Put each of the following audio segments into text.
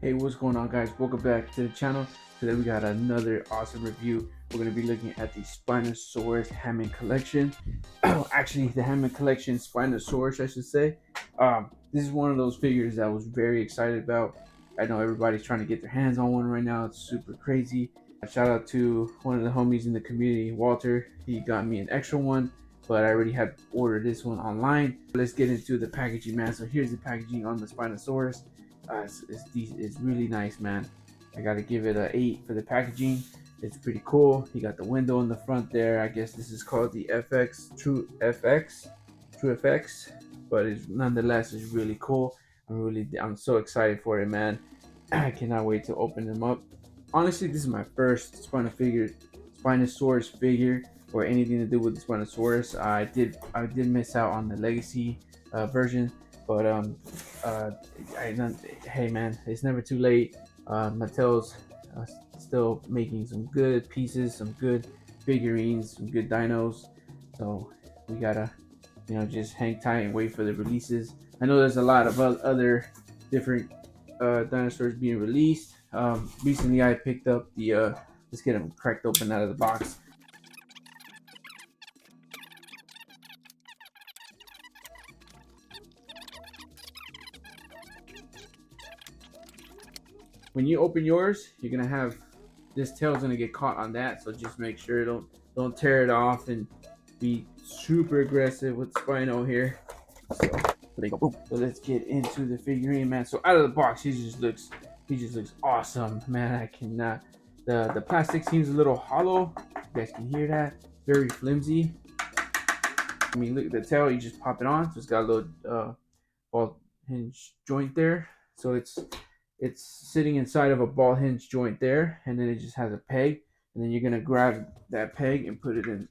Hey, what's going on, guys? Welcome back to the channel. Today we got another awesome review. We're going to be looking at the Spinosaurus Hammond Collection. Actually, the Hammond Collection Spinosaurus, I should say. This is one of those figures that I was very excited about. I know everybody's trying to get their hands on one right now. It's super crazy. Shout out to one of the homies in the community, Walter. He got me an extra one, but I already had ordered this one online. Let's get into the packaging, man. So here's the packaging on the Spinosaurus. It's really nice, man. I gotta give it an 8 for the packaging. It's pretty cool. You got the window in the front there. I guess this is called the True FX, but it's nonetheless it's really cool. I'm so excited for it, man. I cannot wait to open them up. Honestly, this is my first Spinosaurus figure or anything to do with the Spinosaurus. I did miss out on the Legacy version, but hey man, it's never too late. Mattel's still making some good pieces, some good figurines, some good dinos. So we gotta, just hang tight and wait for the releases. I know there's a lot of other different dinosaurs being released. Recently I picked up the let's get them cracked open out of the box. When you open yours, you're gonna have this tail's gonna get caught on that, so just make sure don't tear it off and be super aggressive with Spino here. So there you go. Boom. So let's get into the figurine, man. So out of the box, he just looks awesome, man. I cannot. The plastic seems a little hollow. You guys can hear that. Very flimsy. I mean, look at the tail. You just pop it on. So it's got a little ball hinge joint there. So it's sitting inside of a ball hinge joint there, and then it just has a peg, and then you're gonna grab that peg and put it in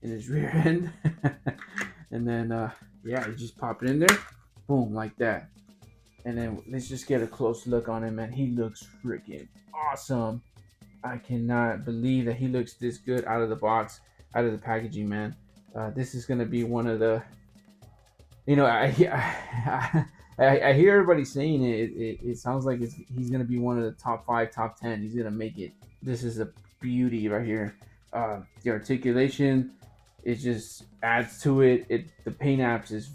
his rear end, and then yeah, you just pop it in there, boom, like that. And then let's just get a close look on him, man. He looks freaking awesome. I cannot believe that he looks this good out of the box, out of the packaging, man. This is gonna be one of the, I hear everybody saying it sounds like he's going to be one of the top 5, top 10. He's going to make it. This is a beauty right here. The articulation, it just adds to it. The paint apps is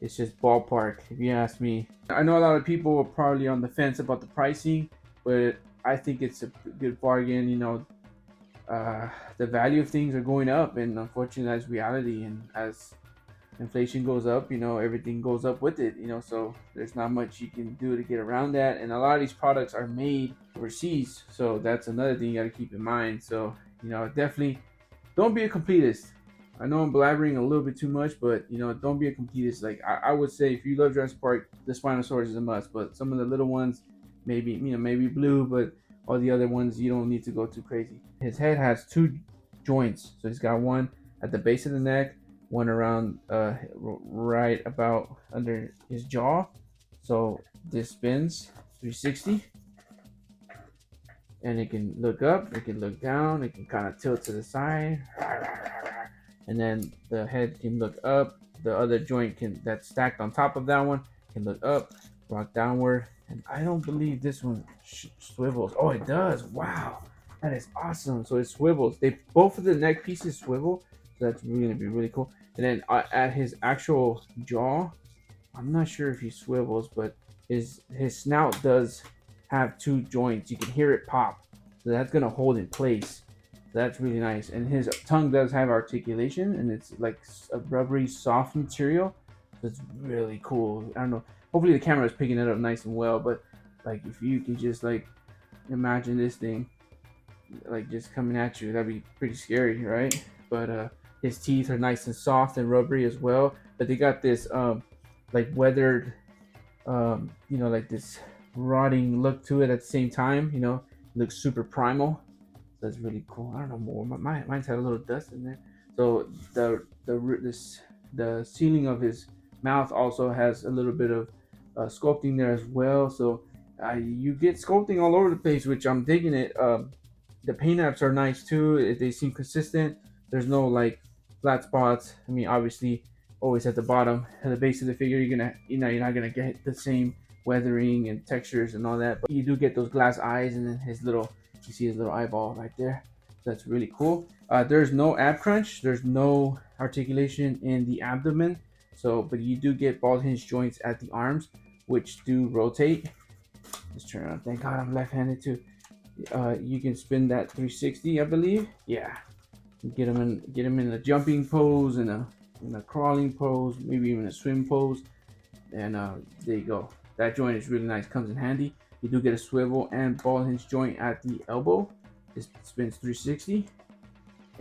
it's just ballpark, if you ask me. I know a lot of people are probably on the fence about the pricing, but I think it's a good bargain. The value of things are going up, and unfortunately that's reality. And as inflation goes up, everything goes up with it, so there's not much you can do to get around that. And a lot of these products are made overseas, so that's another thing you got to keep in mind. So definitely don't be a completist. I know I'm blabbering a little bit too much, but don't be a completist. Like I would say, if you love Jurassic Park, the Spinosaurus is a must, but some of the little ones, maybe blue, but all the other ones you don't need to go too crazy. His head has 2 joints, so he's got one at the base of the neck, one around right about under his jaw. So this spins 360, and it can look up, it can look down, it can kind of tilt to the side, and then the head can look up. The other joint that's stacked on top of that one can look up, rock downward, and I don't believe this one swivels. Oh, it does. Wow, that is awesome. So it swivels. Both of the neck pieces swivel, so that's really gonna be really cool. And then at his actual jaw, I'm not sure if he swivels, but his snout does have 2 joints. You can hear it pop, so that's gonna hold in place. So that's really nice. And his tongue does have articulation, and it's like a rubbery, soft material. So it's really cool. I don't know. Hopefully the camera is picking it up nice and well, but like if you could just like imagine this thing like just coming at you, that'd be pretty scary, right? But his teeth are nice and soft and rubbery as well, but they got this like weathered, like this rotting look to it at the same time. It looks super primal. So that's really cool. I don't know more. Mine's had a little dust in there. So the ceiling of his mouth also has a little bit of sculpting there as well. So you get sculpting all over the place, which I'm digging it. The paint apps are nice too. They seem consistent. There's no like flat spots. I mean, obviously, always at the bottom, at the base of the figure, you're not gonna get the same weathering and textures and all that. But you do get those glass eyes, and then his little, you see his little eyeball right there. So that's really cool. There's no ab crunch. There's no articulation in the abdomen. So, but you do get ball hinge joints at the arms, which do rotate. Let's turn around. Thank God I'm left-handed too. You can spin that 360, I believe. Yeah, get them in a jumping pose and in a crawling pose, maybe even a swim pose. And there you go. That joint is really nice. Comes in handy. You do get a swivel and ball hinge joint at the elbow. It spins 360,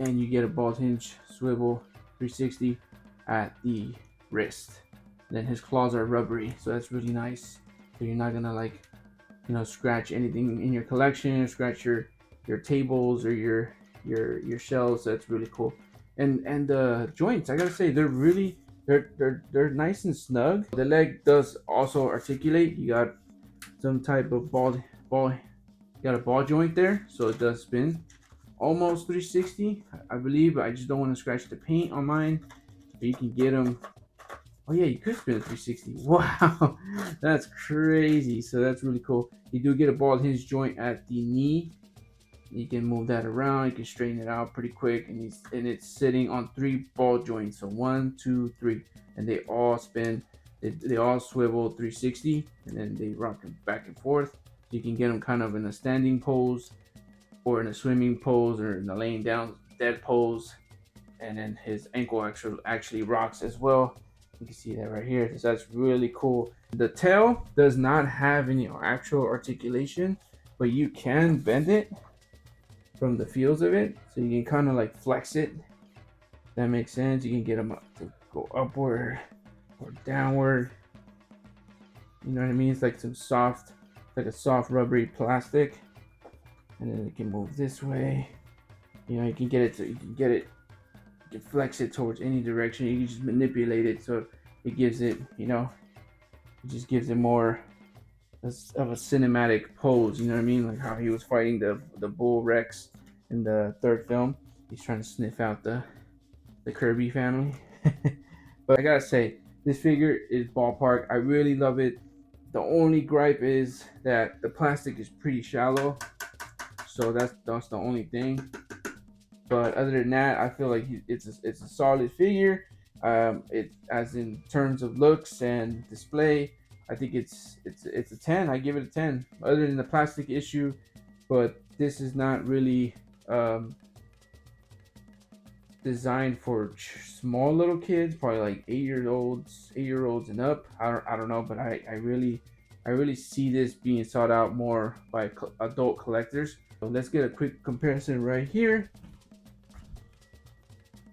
and you get a ball hinge swivel 360 at the wrist. Then his claws are rubbery, so that's really nice. So you're not gonna like, scratch anything in your collection, or scratch your tables or your shelves. So that's really cool. And the joints, I gotta say, they're nice and snug. The leg does also articulate. You got some type of ball. You got a ball joint there, so it does spin almost 360, I believe. But I just don't want to scratch the paint on mine. But you can get them. Oh yeah, you could spin a 360. Wow, that's crazy. So that's really cool. You do get a ball hinge joint at the knee. You can move that around. You can straighten it out pretty quick, and it's sitting on 3 ball joints. So 1, 2, 3, and they all spin. They all swivel 360, and then they rock them back and forth. You can get them kind of in a standing pose, or in a swimming pose, or in a laying down dead pose. And then his ankle actually rocks as well. You can see that right here. So that's really cool. The tail does not have any actual articulation, but you can bend it from the feels of it. So you can kind of like flex it. That makes sense. You can get them up to go upward or downward. You know what I mean? It's like some soft, like a soft rubbery plastic. And then it can move this way. You can get it you can flex it towards any direction. You can just manipulate it, so it gives it, it just gives it more of a cinematic pose. You know what I mean? Like how he was fighting the bull Rex in the 3rd film. He's trying to sniff out the Kirby family. But I gotta say, this figure is ballpark. I really love it. The only gripe is that the plastic is pretty shallow, so that's the only thing. But other than that, I feel like it's a solid figure. It, as in terms of looks and display, I think it's a 10. I give it a 10. Other than the plastic issue, but this is not really designed for small little kids, probably like 8-year-olds and up. I don't know, but I really see this being sought out more by adult collectors. So let's get a quick comparison right here.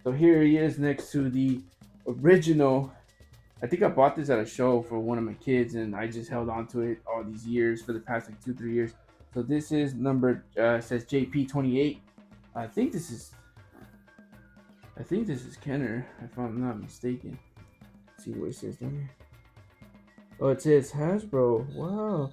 So here he is next to the original. I think I bought this at a show for one of my kids, and I just held on to it all these years, for the past like 2-3 years. So this is numbered, says JP28. I think this is Kenner, if I'm not mistaken. Let's see what it says down here. Oh, it says Hasbro. Wow.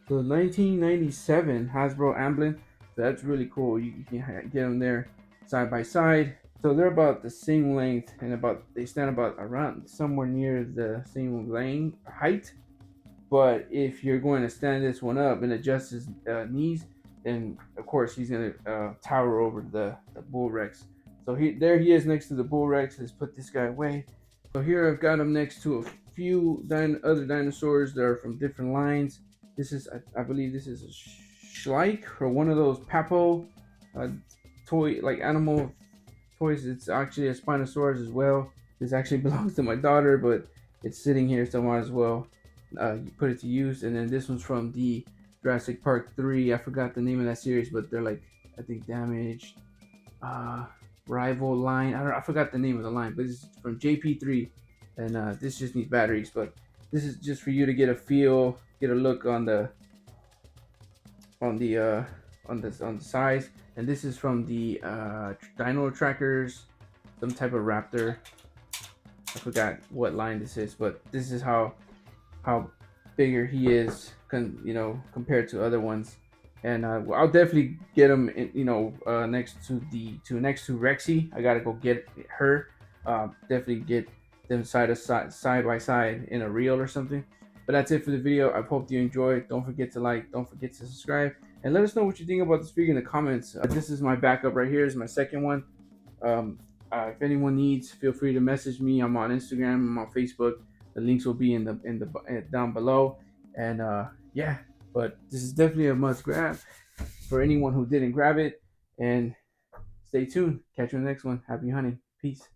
So 1997 Hasbro emblem. So that's really cool. You can get them there side by side. So they're about the same length, and they stand about around somewhere near the same length height. But if you're going to stand this one up and adjust his knees, then of course he's gonna tower over the Bull Rex. So there he is next to the Bull Rex. Let's put this guy away. So here I've got him next to a few other dinosaurs that are from different lines. This is, I believe this is a Schleich, or one of those Papo toy, like animal toys. It's actually a Spinosaurus as well. This actually belongs to my daughter, but it's sitting here, so might as well you put it to use. And then this one's from the Jurassic Park III. I forgot the name of that series, but they're like, I think, damaged rival line. I forgot the name of the line, but this is from JP3, and this just needs batteries. But this is just for you to get a feel, get a look on the size. And this is from the Dino Trackers, some type of raptor. I forgot what line this is, but this is how bigger he is, compared to other ones. And I'll definitely get him, next to Rexy. I gotta go get her. Definitely get them side by side in a reel or something. But that's it for the video. I hope you enjoyed. Don't forget to like, don't forget to subscribe, and let us know what you think about this figure in the comments. This is my backup right here. Is my second one. Um, if anyone needs, feel free to message me. I'm on Instagram. I'm on Facebook. The links will be in the down below. And yeah, but this is definitely a must grab for anyone who didn't grab it. And stay tuned. Catch you in the next one. Happy hunting. Peace.